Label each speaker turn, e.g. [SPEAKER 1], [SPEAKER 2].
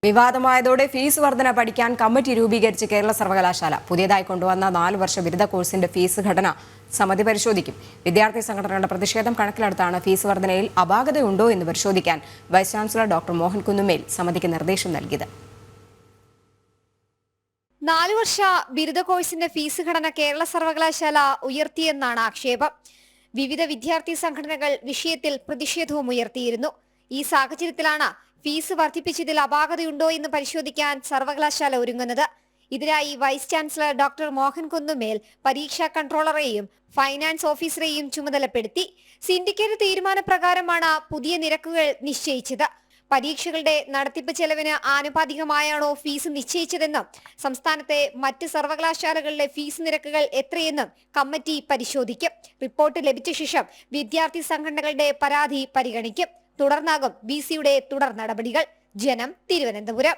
[SPEAKER 1] വിവാദമായതോടെ ഫീസ് വർധന പഠിക്കാൻ കമ്മിറ്റി രൂപീകരിച്ച് കേരള സർവകലാശാല. പുതിയതായി കൊണ്ടുവന്ന 4 വർഷ ബിരുദ കോഴ്സിന്റെ ഫീസ് ഘടന സമിതി പരിശോധിക്കും. വിദ്യാർത്ഥി സംഘടനകളുടെ പ്രതിഷേധം കണക്കിലെടുത്താണ് ഫീസ് വർധനയിൽ അപാകതയുണ്ടോ എന്ന് പരിശോധിക്കാൻ വൈസ് ചാൻസലർ ഡോക്ടർ മോഹൻ കുന്നുമേൽ സമിതിക്ക് നിർദ്ദേശം നൽകിയത്.
[SPEAKER 2] 4 വർഷ ബിരുദ കോഴ്സിന്റെ ഫീസ് ഘടന കേരള സർവകലാശാല ഉയർത്തിയെന്നാണ് ആക്ഷേപം. വിവിധ വിദ്യാർത്ഥി സംഘടനകൾ വിഷയത്തിൽ പ്രതിഷേധവും ഉയർത്തിയിരുന്നു. ഈ സാഹചര്യത്തിലാണ് ഫീസ് വർദ്ധിപ്പിച്ചതിൽ അപാകതയുണ്ടോ എന്ന് പരിശോധിക്കാൻ സർവകലാശാല ഒരുങ്ങുന്നത്. ഇതിനായി വൈസ് ചാൻസലർ ഡോക്ടർ മോഹൻ കുന്നുമേൽ പരീക്ഷാ കൺട്രോളറെയും ഫൈനാൻസ് ഓഫീസറെയും ചുമതലപ്പെടുത്തി. സിൻഡിക്കേറ്റ് തീരുമാനപ്രകാരമാണ് പുതിയ നിരക്കുകൾ നിശ്ചയിച്ചത്. പരീക്ഷകളുടെ നടത്തിപ്പ് ചെലവിന് ആനുപാതികമായാണോ ഫീസ് നിശ്ചയിച്ചതെന്നും സംസ്ഥാനത്തെ മറ്റ് സർവകലാശാലകളിലെ ഫീസ് നിരക്കുകൾ എത്രയെന്നും കമ്മിറ്റി പരിശോധിക്കും. റിപ്പോർട്ട് ലഭിച്ച ശേഷം വിദ്യാർത്ഥി സംഘടനകളുടെ പരാതി പരിഗണിക്കും. തുടർന്നാകും ബിസിയുടെ തുടർ നടപടികൾ. ജനം, തിരുവനന്തപുരം.